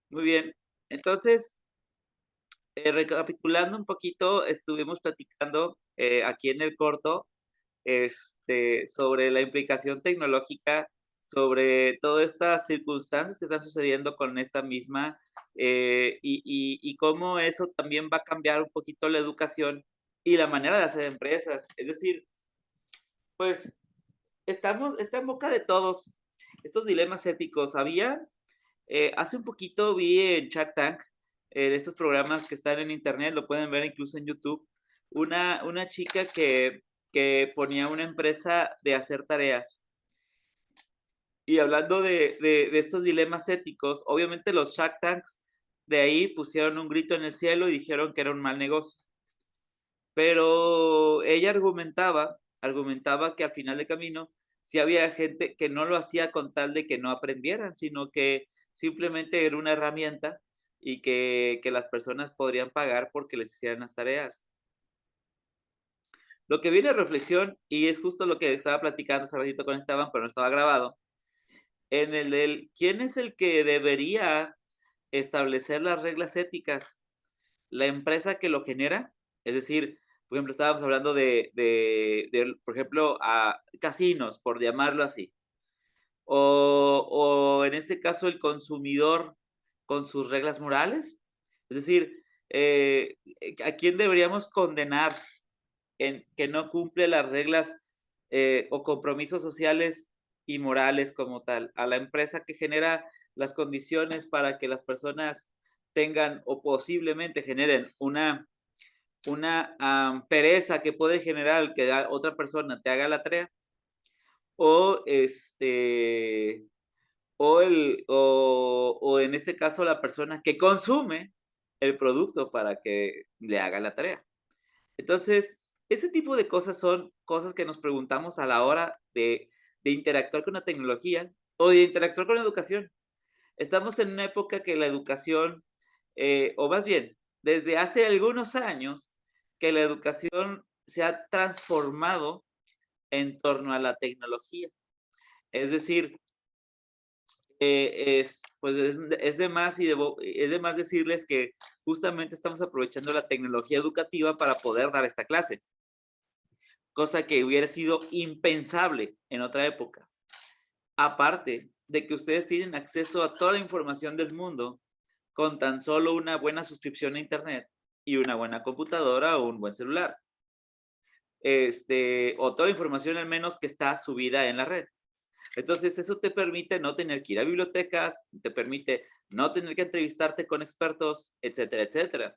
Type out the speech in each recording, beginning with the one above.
Muy bien. Entonces, recapitulando un poquito, estuvimos platicando, aquí en el corto, sobre la implicación tecnológica, sobre todas estas circunstancias que están sucediendo con esta misma, y cómo eso también va a cambiar un poquito la educación y la manera de hacer empresas. Es decir, pues, está en boca de todos estos dilemas éticos. Hace un poquito vi en Shark Tank, de estos programas que están en internet, lo pueden ver incluso en YouTube, una chica que ponía una empresa de hacer tareas. Y hablando de estos dilemas éticos, obviamente los Shark Tanks de ahí pusieron un grito en el cielo y dijeron que era un mal negocio. Pero ella argumentaba que al final de camino, sí había gente que no lo hacía con tal de que no aprendieran, sino que simplemente era una herramienta y que las personas podrían pagar porque les hicieran las tareas. Lo que viene a reflexión, y es justo lo que estaba platicando hace ratito con Esteban, pero no estaba grabado, en el del quién es el que debería establecer las reglas éticas, la empresa que lo genera, es decir, por ejemplo, estábamos hablando por ejemplo, a casinos, por llamarlo así, o en este caso el consumidor con sus reglas morales, es decir, ¿a quién deberíamos condenar en que no cumple las reglas o compromisos sociales y morales como tal? ¿A la empresa que genera las condiciones para que las personas tengan o posiblemente generen una pereza que puede generar que otra persona te haga la tarea? O o en este caso la persona que consume el producto para que le haga la tarea. Entonces, ese tipo de cosas son cosas que nos preguntamos a la hora de interactuar con la tecnología o de interactuar con la educación. Estamos en una época que la educación, o más bien, desde hace algunos años, que la educación se ha transformado en torno a la tecnología. Es decir, pues es de más decirles que justamente estamos aprovechando la tecnología educativa para poder dar esta clase, cosa que hubiera sido impensable en otra época. Aparte de que ustedes tienen acceso a toda la información del mundo con tan solo una buena suscripción a Internet y una buena computadora o un buen celular. O toda la información al menos que está subida en la red. Entonces, eso te permite no tener que ir a bibliotecas, te permite no tener que entrevistarte con expertos, etcétera, etcétera.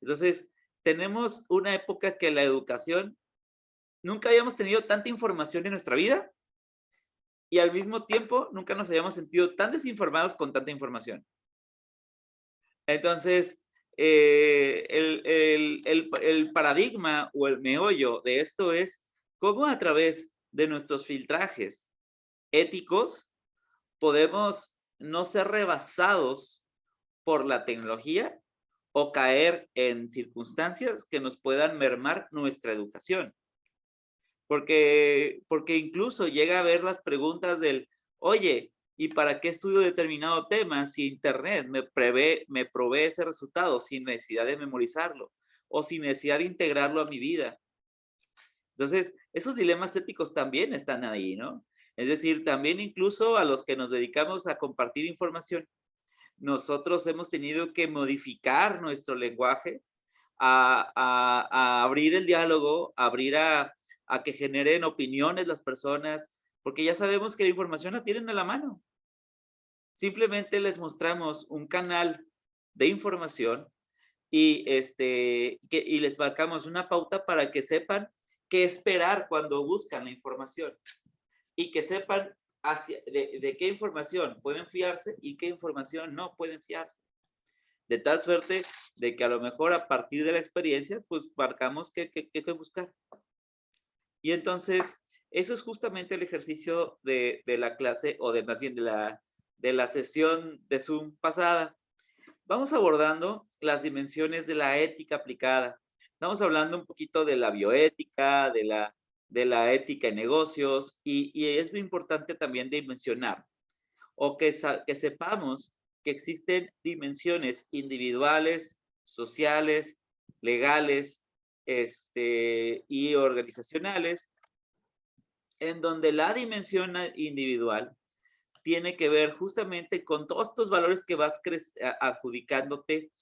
Entonces, tenemos una época que la educación, nunca habíamos tenido tanta información en nuestra vida y al mismo tiempo nunca nos habíamos sentido tan desinformados con tanta información. Entonces, el paradigma o el meollo de esto es cómo a través de nuestros filtrajes éticos podemos no ser rebasados por la tecnología o caer en circunstancias que nos puedan mermar nuestra educación. Porque incluso llega a ver las preguntas del, oye, ¿y para qué estudio determinado tema si Internet me provee ese resultado sin necesidad de memorizarlo o sin necesidad de integrarlo a mi vida? Entonces, esos dilemas éticos también están ahí, ¿no? Es decir, también incluso a los que nos dedicamos a compartir información, nosotros hemos tenido que modificar nuestro lenguaje a abrir el diálogo, abrir a que generen opiniones las personas, porque ya sabemos que la información la tienen a la mano. Simplemente les mostramos un canal de información y les marcamos una pauta para que sepan qué esperar cuando buscan la información y que sepan de qué información pueden fiarse y qué información no pueden fiarse. De tal suerte de que a lo mejor a partir de la experiencia, pues marcamos qué buscar. Y entonces, eso es justamente el ejercicio de la clase o de más bien de la sesión de Zoom pasada. Vamos abordando las dimensiones de la ética aplicada. Estamos hablando un poquito de la bioética, de la ética en negocios y es muy importante también dimensionar o que sepamos que existen dimensiones individuales, sociales, legales, y organizacionales, en donde la dimensión individual tiene que ver justamente con todos estos valores que vas adjudicándote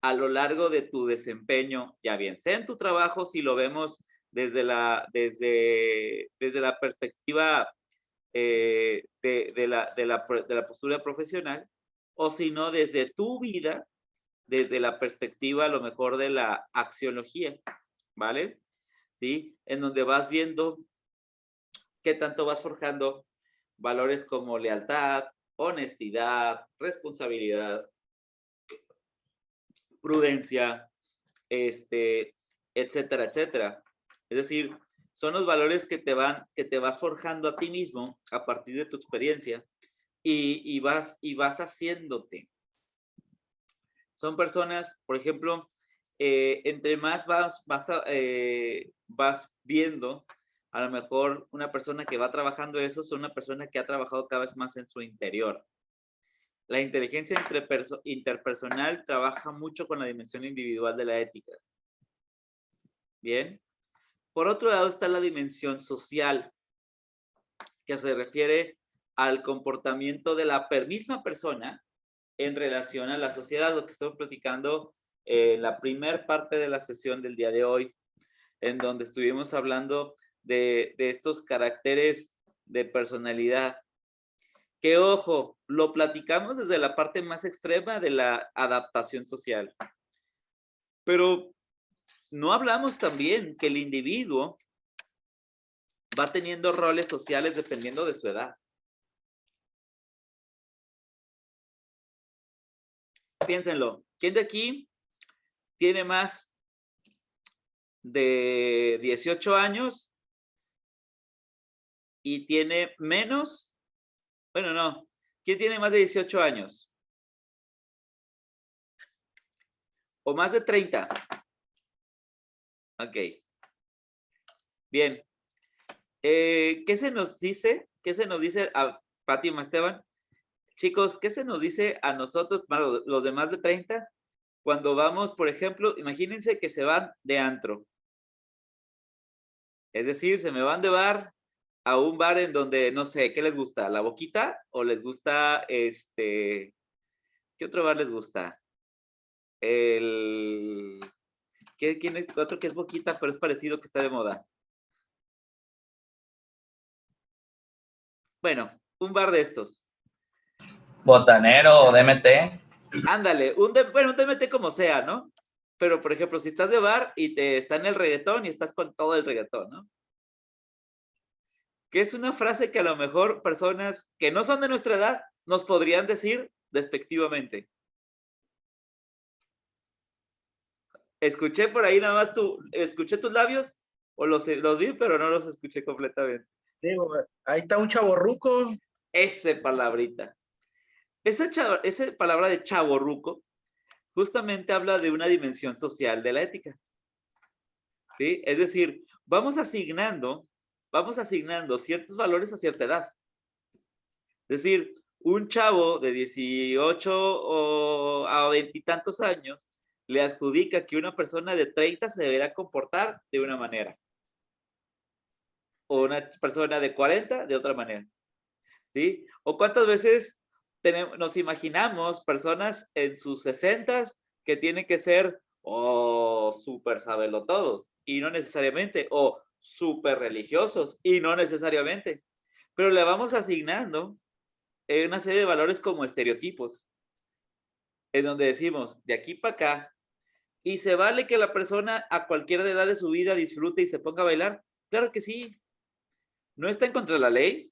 a lo largo de tu desempeño, ya bien sea en tu trabajo, si lo vemos desde la perspectiva de la postura profesional, o si no, desde tu vida, desde la perspectiva a lo mejor de la axiología, ¿vale? ¿Sí? En donde vas viendo qué tanto vas forjando valores como lealtad, honestidad, responsabilidad, prudencia, etcétera, etcétera. Es decir, son los valores que te vas forjando a ti mismo a partir de tu experiencia y vas haciéndote. Son personas, por ejemplo, entre más vas viendo, a lo mejor una persona que va trabajando eso es una persona que ha trabajado cada vez más en su interior. La inteligencia interpersonal trabaja mucho con la dimensión individual de la ética. Bien. Por otro lado está la dimensión social, que se refiere al comportamiento de la misma persona en relación a la sociedad, lo que estamos platicando en la primera parte de la sesión del día de hoy, en donde estuvimos hablando de estos caracteres de personalidad. Que ojo, lo platicamos desde la parte más extrema de la adaptación social. Pero no hablamos también que el individuo va teniendo roles sociales dependiendo de su edad. Piénsenlo, ¿quién de aquí tiene más de 18 años y tiene menos? Bueno, no. ¿Quién tiene más de 18 años? ¿O más de 30? Ok. Bien. ¿Qué se nos dice? ¿Qué se nos dice a Fátima Esteban? Chicos, ¿qué se nos dice a nosotros, los de más de 30? Cuando vamos, por ejemplo, imagínense que se van de antro. Es decir, se me van de bar a un bar en donde, no sé, ¿qué les gusta? ¿La Boquita? ¿O les gusta, qué otro bar les gusta? ¿Quién es otro que es Boquita, pero es parecido, que está de moda? Bueno, un bar de estos. Botanero o DMT. Ándale, un DMT como sea, ¿no? Pero, por ejemplo, si estás de bar y está en el reggaetón y estás con todo el reggaetón, ¿no? Que es una frase que a lo mejor personas que no son de nuestra edad nos podrían decir despectivamente. Escuché por ahí nada más escuché tus labios, o los vi, pero no los escuché completamente. Digo, ahí está un chavorruco. Esa palabrita. Esa palabra de chavorruco justamente habla de una dimensión social de la ética. ¿Sí? Es decir, vamos asignando ciertos valores a cierta edad. Es decir, un chavo de 18 o a 20 y tantos años le adjudica que una persona de 30 se deberá comportar de una manera. O una persona de 40 de otra manera. ¿Sí? O cuántas veces nos imaginamos personas en sus 60 que tienen que ser súper sabelotodos y no necesariamente, o súper religiosos y no necesariamente, pero le vamos asignando una serie de valores como estereotipos, en donde decimos, de aquí para acá, y se vale que la persona a cualquier edad de su vida disfrute y se ponga a bailar. Claro que sí. No está en contra de la ley,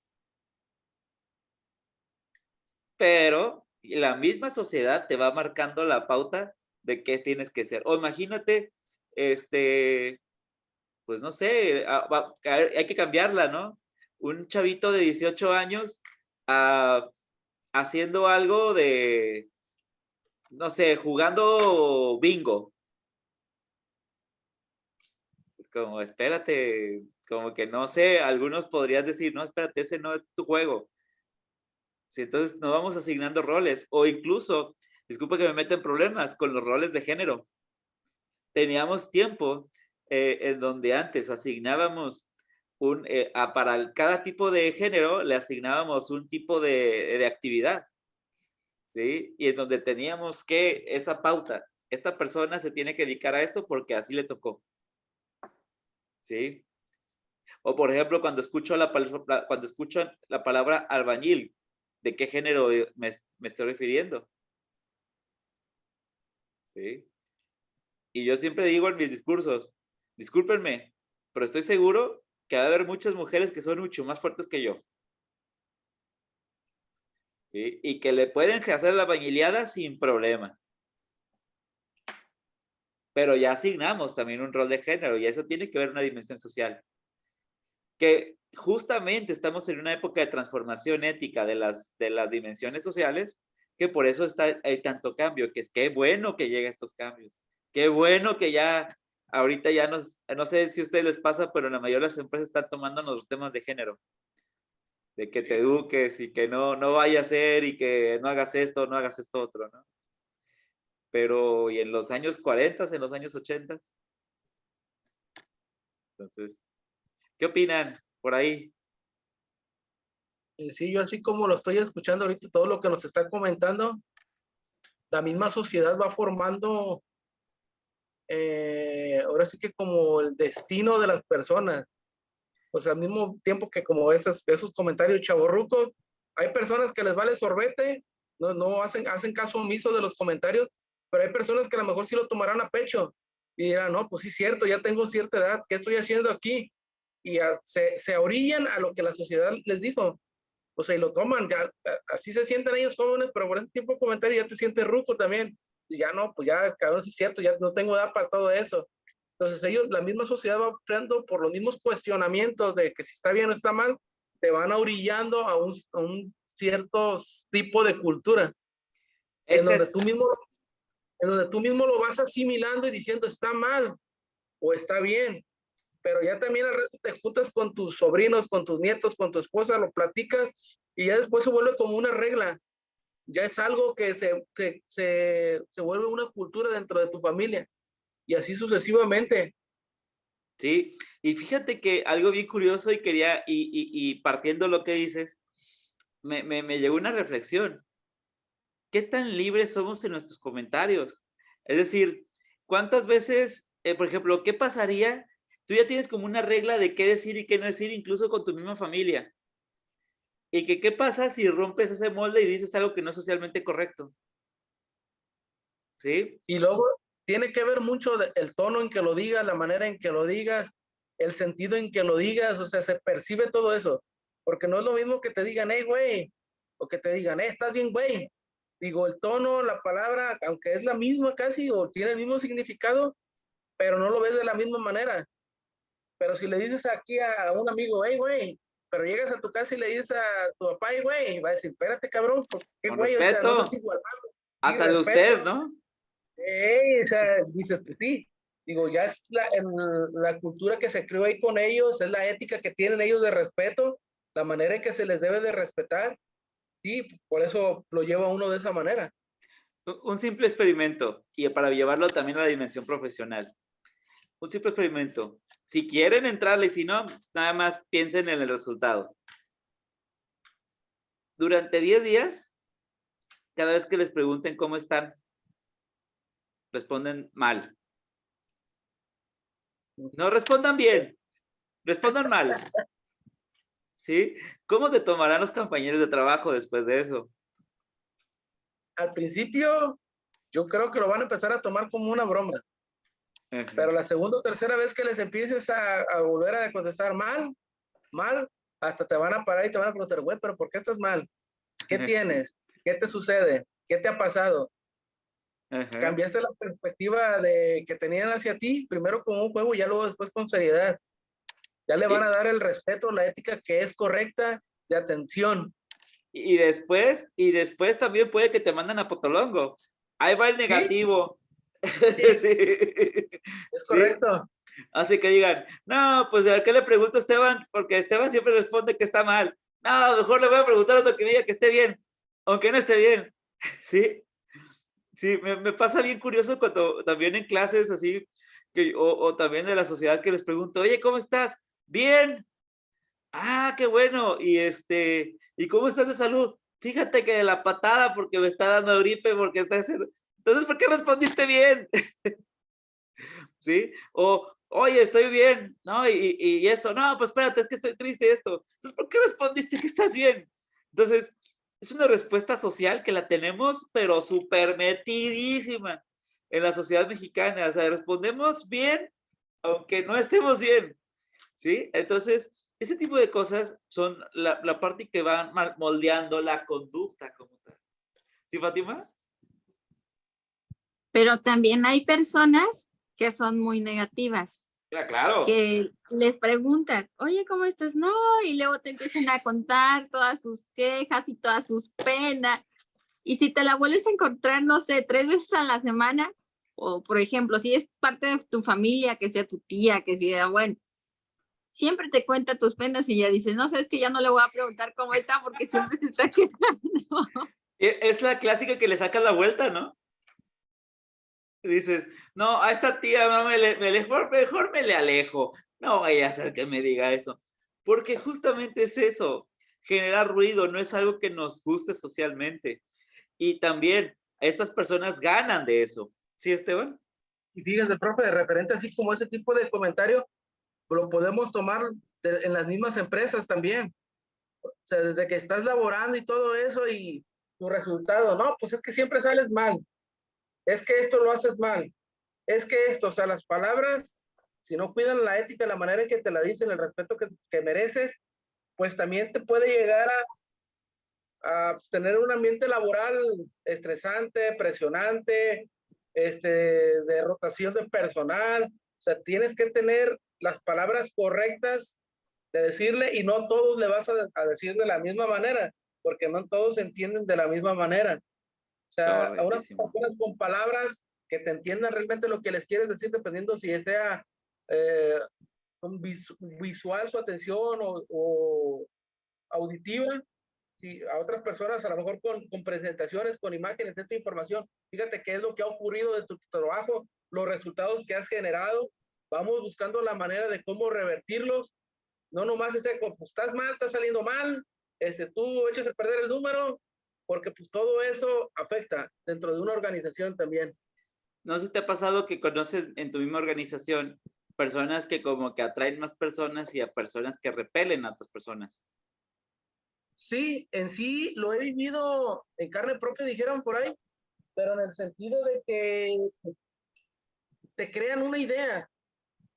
pero la misma sociedad te va marcando la pauta de qué tienes que ser. O imagínate, pues no sé, hay que cambiarla, ¿no? Un chavito de 18 años haciendo algo de, no sé, jugando bingo. Es como, espérate, como que no sé, algunos podrían decir, no, espérate, ese no es tu juego. ¿sí? Entonces nos vamos asignando roles, o incluso, disculpa que me meta en problemas con los roles de género. Teníamos tiempo en donde antes asignábamos para cada tipo de género le asignábamos un tipo de actividad, ¿sí? Y en donde teníamos que esa pauta, esta persona se tiene que dedicar a esto porque así le tocó, ¿sí? O por ejemplo, cuando escucho la palabra albañil, ¿de qué género me estoy refiriendo? ¿Sí? Y yo siempre digo en mis discursos, discúlpenme, pero estoy seguro que va a haber muchas mujeres que son mucho más fuertes que yo. ¿Sí? Y que le pueden hacer la albañileada sin problema. Pero ya asignamos también un rol de género y eso tiene que ver una dimensión social. Que justamente estamos en una época de transformación ética de las dimensiones sociales, que por eso hay tanto cambio, que es que bueno que lleguen estos cambios. Qué bueno que ya, ahorita ya no sé si a ustedes les pasa, pero la mayoría de las empresas están tomando los temas de género. De que te eduques y que no vaya a ser y que no hagas esto, no hagas esto otro, ¿no? Pero, ¿y en los años 40, en los años 80? Entonces, ¿qué opinan por ahí? Sí, yo así como lo estoy escuchando ahorita, todo lo que nos está comentando, la misma sociedad va formando, ahora sí que como el destino de las personas. O sea, al mismo tiempo que como esos comentarios chavorrucos, hay personas que les vale sorbete, no hacen caso omiso de los comentarios, pero hay personas que a lo mejor sí lo tomarán a pecho y dirán, no, pues sí, cierto, ya tengo cierta edad, ¿qué estoy haciendo aquí? Y se orillan a lo que la sociedad les dijo. O sea, y lo toman, ya, así se sienten ellos jóvenes, pero por ese tipo de comentarios ya te sientes ruco también. Y ya no, pues ya, cabrón, sí es cierto, ya no tengo edad para todo eso. Entonces ellos, la misma sociedad va creando por los mismos cuestionamientos de que si está bien o está mal, te van orillando a un cierto tipo de cultura, en Ese donde es, en donde tú mismo lo vas asimilando y diciendo está mal o está bien, pero ya también al rato te juntas con tus sobrinos, con tus nietos, con tu esposa, lo platicas y ya después se vuelve como una regla, ya es algo que se vuelve una cultura dentro de tu familia y así sucesivamente. sí, y fíjate que algo bien curioso y quería, y partiendo lo que dices, me llegó una reflexión. ¿Qué tan libres somos en nuestros comentarios? Es decir, ¿cuántas veces, por ejemplo, qué pasaría? Tú ya tienes como una regla de qué decir y qué no decir, incluso con tu misma familia. ¿Y que qué pasa si rompes ese molde y dices algo que no es socialmente correcto? ¿Sí? Y luego tiene que ver mucho el tono en que lo digas, la manera en que lo digas, el sentido en que lo digas, o sea, se percibe todo eso, porque no es lo mismo que te digan, hey, güey, o que te digan, estás bien, güey. Digo, el tono, la palabra, aunque es la misma casi, o tiene el mismo significado, pero no lo ves de la misma manera. Pero si le dices aquí a un amigo, hey, güey, pero llegas a tu casa y le dices a tu papá, hey, güey, va a decir, espérate, cabrón, ¿por qué, Con güey? O sea, no seas respeto, igual, y hasta de respeto. usted, ¿no? O sea, dices, sí, digo, ya es la cultura que se creó ahí con ellos, es la ética que tienen ellos de respeto, la manera en que se les debe de respetar, y por eso lo lleva uno de esa manera. Un simple experimento, y para llevarlo también a la dimensión profesional. Un simple experimento. Si quieren entrarle, si no, nada más piensen en el resultado. Durante 10 días, cada vez que les pregunten cómo están, responden mal. No respondan bien, respondan mal. ¿Sí? ¿Cómo te tomarán los compañeros de trabajo después de eso? Al principio, yo creo que lo van a empezar a tomar como una broma, pero la segunda o tercera vez que les empieces a volver a contestar mal, hasta te van a parar y te van a preguntar, güey, pero ¿por qué estás mal? ¿Qué tienes? ¿Qué te sucede? ¿Qué te ha pasado? Ajá. Cambiaste la perspectiva de que tenían hacia ti, primero con un juego y ya luego después con seriedad. Ya le van a dar el respeto, la ética que es correcta de atención. Y después también puede que te manden a Potolongo. Ahí va el Sí, negativo. sí, Sí. es Sí. correcto. Así que digan, no, pues ¿a qué le pregunto a Esteban? Porque Esteban siempre responde que está mal. No, mejor le voy a preguntar a otro que me diga que esté bien, aunque no esté bien. ¿Sí? Sí, me pasa bien curioso cuando también en clases así, o también de la sociedad que les pregunto, oye, ¿cómo estás? Bien. Ah, qué bueno. ¿Y cómo estás de salud? Fíjate que de la patada porque me está dando gripe, porque está haciendo... Entonces, ¿por qué respondiste bien? ¿Sí? O, oye, estoy bien, ¿no? Y esto, no, pues espérate, es que estoy triste y esto. Entonces, ¿por qué respondiste que estás bien? Entonces, es una respuesta social que la tenemos, pero súper metidísima en la sociedad mexicana. O sea, respondemos bien, aunque no estemos bien, ¿sí? Entonces, ese tipo de cosas son la parte que van moldeando la conducta como tal. ¿Sí, Fátima? Pero también hay personas que son muy negativas, Claro. que les preguntas, oye, ¿cómo estás? No, y luego te empiezan a contar todas sus quejas y todas sus penas. Y si te la vuelves a encontrar, no sé, 3 veces a la semana, o por ejemplo, si es parte de tu familia, que sea tu tía, que sea, bueno, siempre te cuenta tus penas y ya dices, no, sabes que ya no le voy a preguntar cómo está porque siempre se está quejando. Es la clásica que le saca la vuelta, ¿no? Dices, no, a esta tía mejor me le alejo. No vaya a ser que me diga eso. Porque justamente es eso, generar ruido no es algo que nos guste socialmente. Y también estas personas ganan de eso. ¿Sí, Esteban? Y fíjese, profe, de referente así como ese tipo de comentario, lo podemos tomar en las mismas empresas también. O sea, desde que estás laborando y todo eso y tu resultado, no, pues es que siempre sales mal, es que esto lo haces mal, es que esto, o sea, las palabras, si no cuidan la ética, la manera en que te la dicen, el respeto que mereces, pues también te puede llegar a tener un ambiente laboral estresante, presionante, de rotación de personal. O sea, tienes que tener las palabras correctas de decirle y no todos le vas a decir de la misma manera, porque no todos entienden de la misma manera. O sea, a unas Correctísimo. personas con palabras que te entiendan realmente lo que les quieres decir, dependiendo si sea eh, visual su atención o auditiva, si a otras personas a lo mejor con presentaciones, con imágenes de esta información, fíjate qué es lo que ha ocurrido de tu trabajo, los resultados que has generado, vamos buscando la manera de cómo revertirlos, no nomás ese, pues estás mal, estás saliendo mal, tú echas a perder el número, porque pues todo eso afecta dentro de una organización también. ¿No sé si te ha pasado que conoces en tu misma organización personas que como que atraen más personas y a personas que repelen a otras personas? Sí, en sí lo he vivido en carne propia, dijeron por ahí, pero en el sentido de que te crean una idea,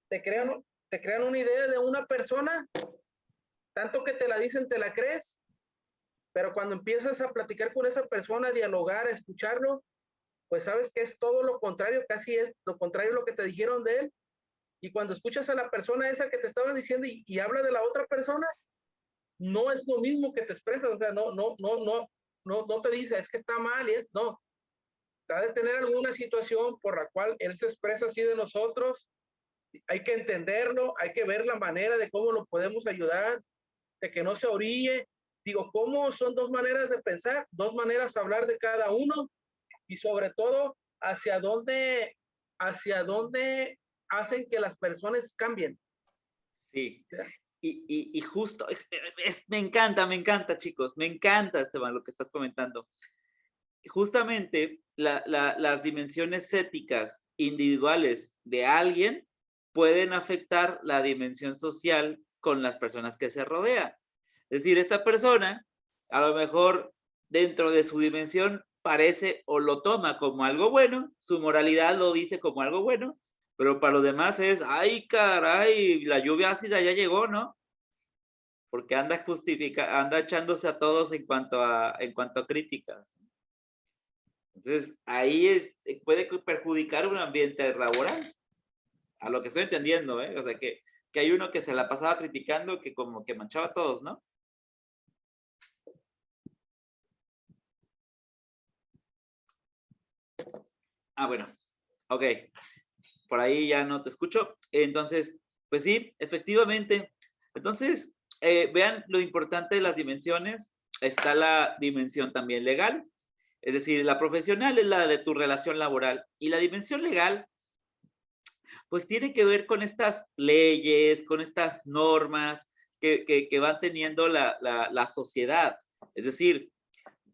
te crean, te crean una idea de una persona, tanto que te la dicen, te la crees, pero cuando empiezas a platicar con esa persona, a dialogar, a escucharlo, pues sabes que es todo lo contrario, casi es lo contrario a lo que te dijeron de él. Y cuando escuchas a la persona esa que te estaba diciendo y habla de la otra persona, no es lo mismo que te expresa, o sea, no te dice, es que está mal, y no, ha de tener alguna situación por la cual él se expresa así de nosotros, hay que entenderlo, hay que ver la manera de cómo lo podemos ayudar, de que no se orille. Digo, ¿cómo son dos maneras de pensar, dos maneras de hablar de cada uno? Y sobre todo, hacia dónde hacen que las personas cambien. Sí. Y justo, me encanta, chicos, me encanta, Esteban, lo que estás comentando. Justamente las dimensiones éticas individuales de alguien pueden afectar la dimensión social con las personas que se rodea. Es decir, esta persona a lo mejor dentro de su dimensión parece o lo toma como algo bueno, su moralidad lo dice como algo bueno, pero para los demás es, ay, caray, la lluvia ácida ya llegó, ¿no? Porque anda echándose a todos en cuanto a críticas. Entonces, ahí puede perjudicar un ambiente laboral, a lo que estoy entendiendo, ¿eh? O sea, que hay uno que se la pasaba criticando que como que manchaba a todos, ¿no? Ah, bueno, ok. Por ahí ya no te escucho. Entonces, pues sí, efectivamente. Entonces, vean lo importante de las dimensiones. Está la dimensión también legal, es decir, la profesional es la de tu relación laboral, y la dimensión legal pues tiene que ver con estas leyes, con estas normas que van teniendo la sociedad. Es decir,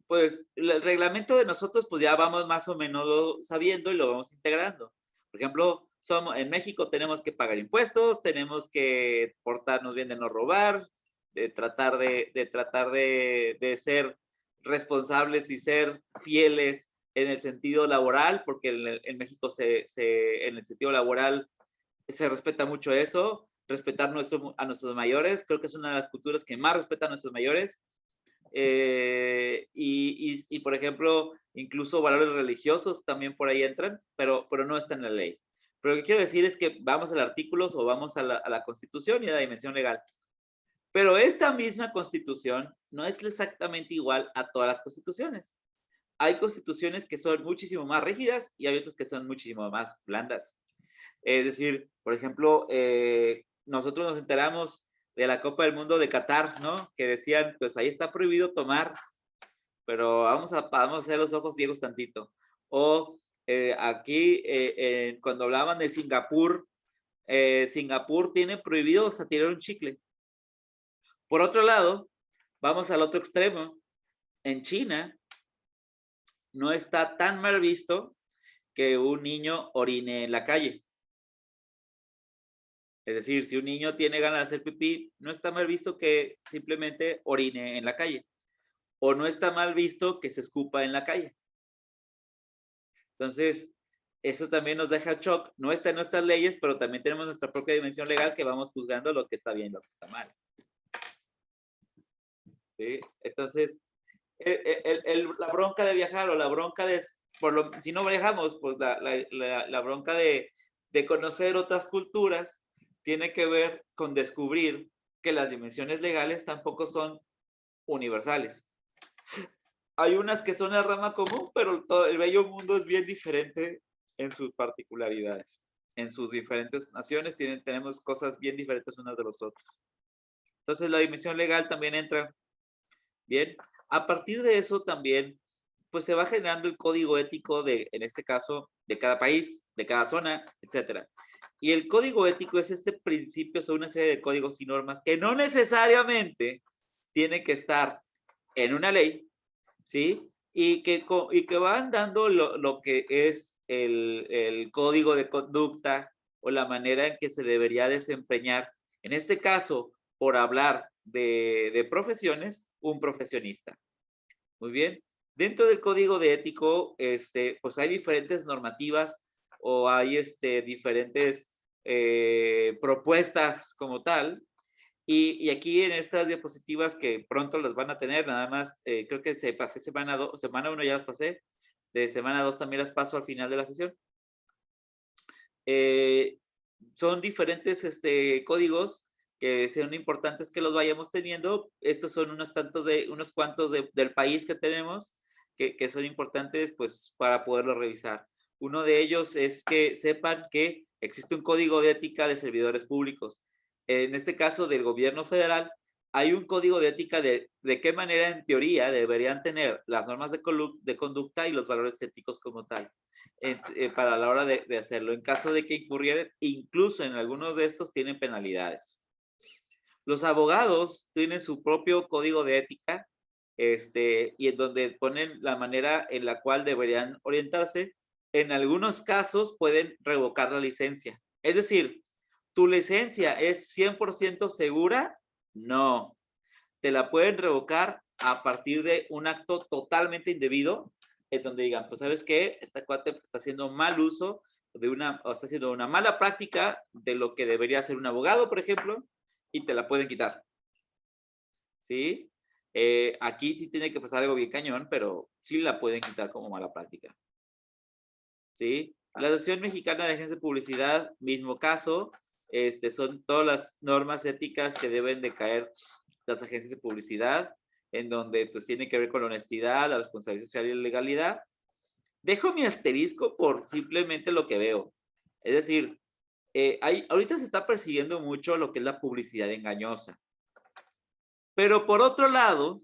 pues el reglamento de nosotros pues ya vamos más o menos sabiendo y lo vamos integrando. Por ejemplo, en México tenemos que pagar impuestos, tenemos que portarnos bien, de no robar, de tratar de ser responsables y ser fieles en el sentido laboral, porque en México en el sentido laboral se respeta mucho eso, respetar a nuestros mayores. Creo que es una de las culturas que más respetan a nuestros mayores. Por ejemplo, incluso valores religiosos también por ahí entran, pero no está en la ley. Pero lo que quiero decir es que vamos al artículo o vamos a la Constitución y a la dimensión legal. Pero esta misma Constitución no es exactamente igual a todas las constituciones. Hay constituciones que son muchísimo más rígidas y hay otras que son muchísimo más blandas. Es decir, por ejemplo, nosotros nos enteramos de la Copa del Mundo de Qatar, ¿no? Que decían, pues ahí está prohibido tomar, pero vamos a hacer los ojos ciegos tantito. O aquí, cuando hablaban de Singapur, Singapur tiene prohibido hasta tirar un chicle. Por otro lado, vamos al otro extremo. En China, no está tan mal visto que un niño orine en la calle. Es decir, si un niño tiene ganas de hacer pipí, no está mal visto que simplemente orine en la calle. O no está mal visto que se escupa en la calle. Entonces, eso también nos deja shock. No está en nuestras leyes, pero también tenemos nuestra propia dimensión legal que vamos juzgando lo que está bien y lo que está mal. ¿Sí? Entonces, la bronca de viajar o la bronca de, si no viajamos, pues la bronca de conocer otras culturas tiene que ver con descubrir que las dimensiones legales tampoco son universales. Hay unas que son la rama común, pero todo el bello mundo es bien diferente en sus particularidades. En sus diferentes naciones tenemos cosas bien diferentes unas de los otros. Entonces la dimensión legal también entra. Bien, a partir de eso también, pues se va generando el código ético en este caso, de cada país, de cada zona, etcétera. Y el código ético es este principio, son una serie de códigos y normas que no necesariamente tiene que estar en una ley, ¿sí? Y que van dando lo que es el código de conducta o la manera en que se debería desempeñar. En este caso, por hablar de profesiones, un profesionista. Muy bien. Dentro del código de ético, pues hay diferentes normativas o hay diferentes propuestas como tal. Y aquí en estas diapositivas que pronto las van a tener, nada más, creo que pasé semana 1 ya las pasé, de semana 2 también las paso al final de la sesión. Son diferentes códigos que sean importantes que los vayamos teniendo. Estos son unos cuantos del país que tenemos que son importantes pues para poderlo revisar. Uno de ellos es que sepan que existe un código de ética de servidores públicos. En este caso del gobierno federal, hay un código de ética de qué manera en teoría deberían tener las normas de conducta y los valores éticos como tal, para la hora de hacerlo. En caso de que incurrieran, incluso en algunos de estos tienen penalidades. Los abogados tienen su propio código de ética, y en donde ponen la manera en la cual deberían orientarse. En algunos casos pueden revocar la licencia. Es decir, ¿tu licencia es 100% segura? No. Te la pueden revocar a partir de un acto totalmente indebido, en donde digan, pues, ¿sabes qué? Esta cuate está haciendo mal uso o está haciendo una mala práctica de lo que debería ser un abogado, por ejemplo, y te la pueden quitar. ¿Sí? Aquí sí tiene que pasar algo bien cañón, pero sí la pueden quitar como mala práctica. ¿Sí? La Asociación Mexicana de Agencias de Publicidad, mismo caso, son todas las normas éticas que deben de caer las agencias de publicidad, en donde pues tiene que ver con la honestidad, la responsabilidad social y la legalidad. Dejo mi asterisco por simplemente lo que veo. Es decir, ahorita se está persiguiendo mucho lo que es la publicidad engañosa. Pero por otro lado,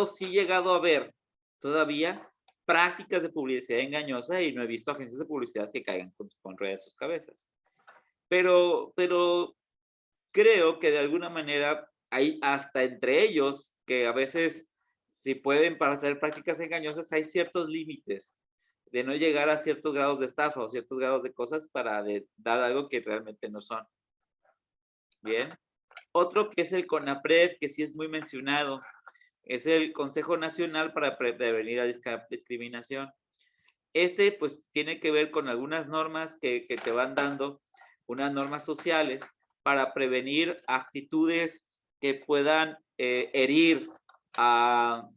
sí he llegado a ver todavía prácticas de publicidad engañosa y no he visto agencias de publicidad que caigan con redes sus cabezas. Pero creo que de alguna manera hay hasta entre ellos que a veces, si pueden para hacer prácticas engañosas, hay ciertos límites de no llegar a ciertos grados de estafa o ciertos grados de cosas para dar algo que realmente no son. Bien. Otro que es el CONAPRED, que sí es muy mencionado, es el Consejo Nacional para Prevenir la Discriminación. Pues tiene que ver con algunas normas que te van dando, unas normas sociales para prevenir actitudes que puedan herir a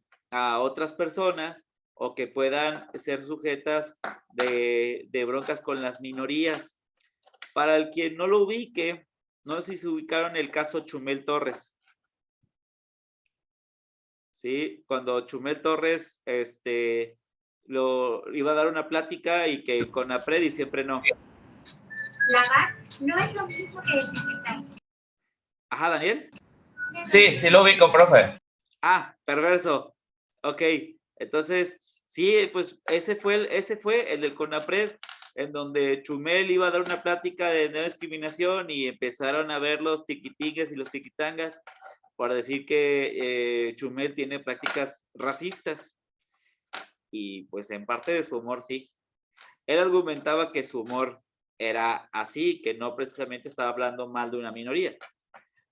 otras personas o que puedan ser sujetas de broncas con las minorías. Para el quien no lo ubique, no sé si se ubicaron el caso Chumel Torres. Sí, cuando Chumel Torres lo iba a dar una plática y que con APRED y siempre no. Lavar no es lo mismo que desinfectar. Ajá, Daniel. Sí, sí lo ubico, profe. Ah, perverso. Ok, entonces, sí, pues ese fue el del CONAPRED, en donde Chumel iba a dar una plática de no discriminación y empezaron a ver los tiquitingues y los tiquitangas para decir que Chumel tiene prácticas racistas. Y pues en parte de su humor sí. Él argumentaba que su humor era así, que no precisamente estaba hablando mal de una minoría.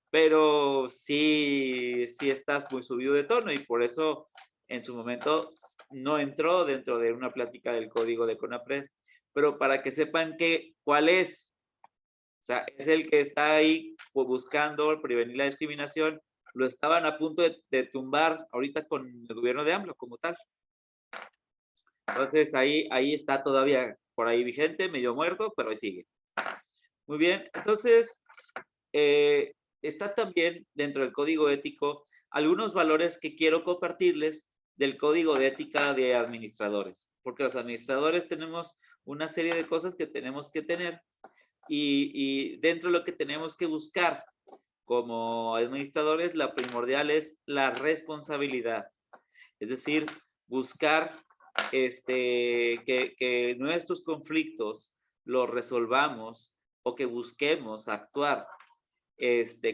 Pero sí estás muy subido de tono y por eso en su momento no entró dentro de una plática del código de CONAPRED. Pero para que sepan cuál es, o sea, es el que está ahí buscando prevenir la discriminación. Lo estaban a punto de tumbar ahorita con el gobierno de AMLO como tal. Entonces ahí está todavía por ahí vigente, medio muerto, pero ahí sigue. Muy bien, entonces está también dentro del código ético algunos valores que quiero compartirles del código de ética de administradores, porque los administradores tenemos una serie de cosas que tenemos que tener y dentro de lo que tenemos que buscar como administradores, la primordial es la responsabilidad, es decir, buscar que nuestros conflictos los resolvamos o que busquemos actuar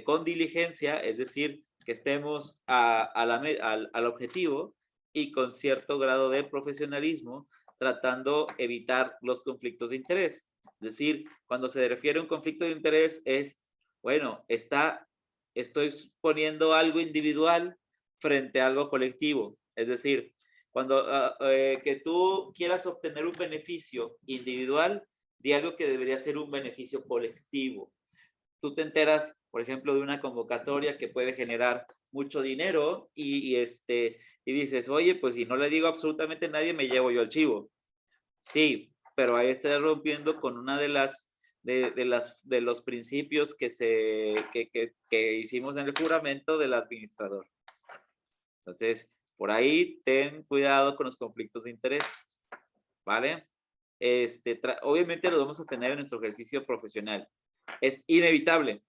con diligencia, es decir, que estemos al objetivo y con cierto grado de profesionalismo, tratando de evitar los conflictos de interés. Es decir, cuando se refiere a un conflicto de interés es, bueno, estoy poniendo algo individual frente a algo colectivo. Es decir, cuando que tú quieras obtener un beneficio individual de algo que debería ser un beneficio colectivo. Tú te enteras, por ejemplo, de una convocatoria que puede generar mucho dinero y dices, oye, pues si no le digo absolutamente a nadie, me llevo yo el chivo. Sí, pero ahí estás rompiendo con una de los principios que hicimos en el juramento del administrador. Entonces, por ahí ten cuidado con los conflictos de interés, ¿vale? Obviamente los vamos a tener en nuestro ejercicio profesional. Es inevitable,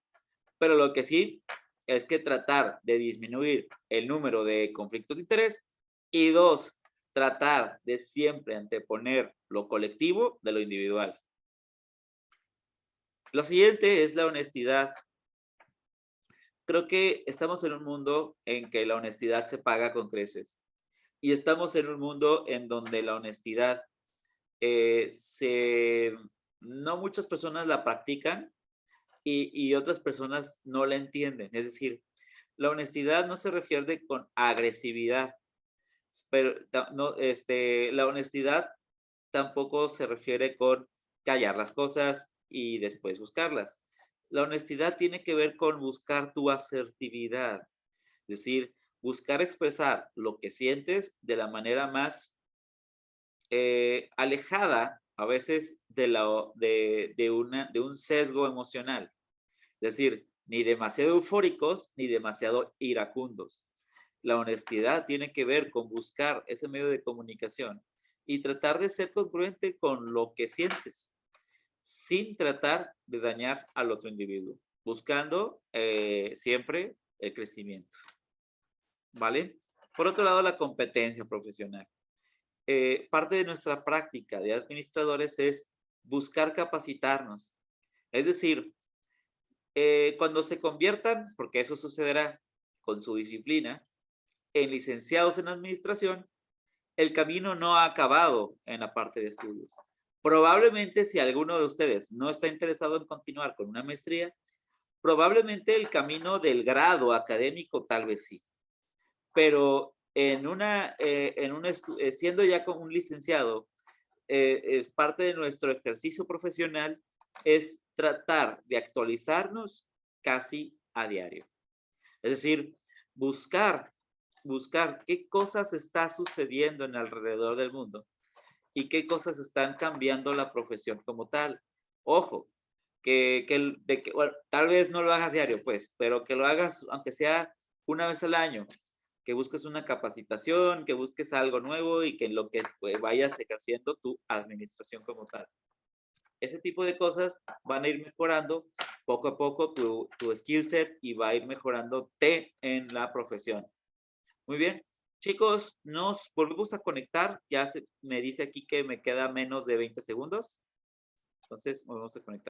pero lo que sí es que tratar de disminuir el número de conflictos de interés y dos, tratar de siempre anteponer lo colectivo de lo individual. Lo siguiente es la honestidad. Creo que estamos en un mundo en que la honestidad se paga con creces y estamos en un mundo en donde la honestidad no muchas personas la practican y otras personas no la entienden. Es decir, la honestidad no se refiere con agresividad, pero no, la honestidad tampoco se refiere con callar las cosas y después buscarlas. La honestidad tiene que ver con buscar tu asertividad, es decir, buscar expresar lo que sientes de la manera más alejada a veces de un sesgo emocional. Es decir, ni demasiado eufóricos ni demasiado iracundos. La honestidad tiene que ver con buscar ese medio de comunicación y tratar de ser congruente con lo que sientes, sin tratar de dañar al otro individuo. buscando siempre el crecimiento, ¿vale? Por otro lado, la competencia profesional. Parte de nuestra práctica de administradores es buscar capacitarnos. Es decir, cuando se conviertan, porque eso sucederá con su disciplina, en licenciados en administración, el camino no ha acabado en la parte de estudios. Probablemente si alguno de ustedes no está interesado en continuar con una maestría, probablemente el camino del grado académico tal vez sí. Pero siendo ya como un licenciado, es parte de nuestro ejercicio profesional es tratar de actualizarnos casi a diario. Es decir, buscar qué cosas está sucediendo en alrededor del mundo y qué cosas están cambiando la profesión como tal. Ojo, bueno, tal vez no lo hagas diario, pues, pero que lo hagas aunque sea una vez al año, que busques una capacitación, que busques algo nuevo y que en lo que pues, vayas ejerciendo tu administración como tal. Ese tipo de cosas van a ir mejorando poco a poco tu skill set y va a ir mejorándote en la profesión. Muy bien. Chicos, nos volvemos a conectar. Ya me dice aquí que me queda menos de 20 segundos. Entonces, nos vamos a conectar.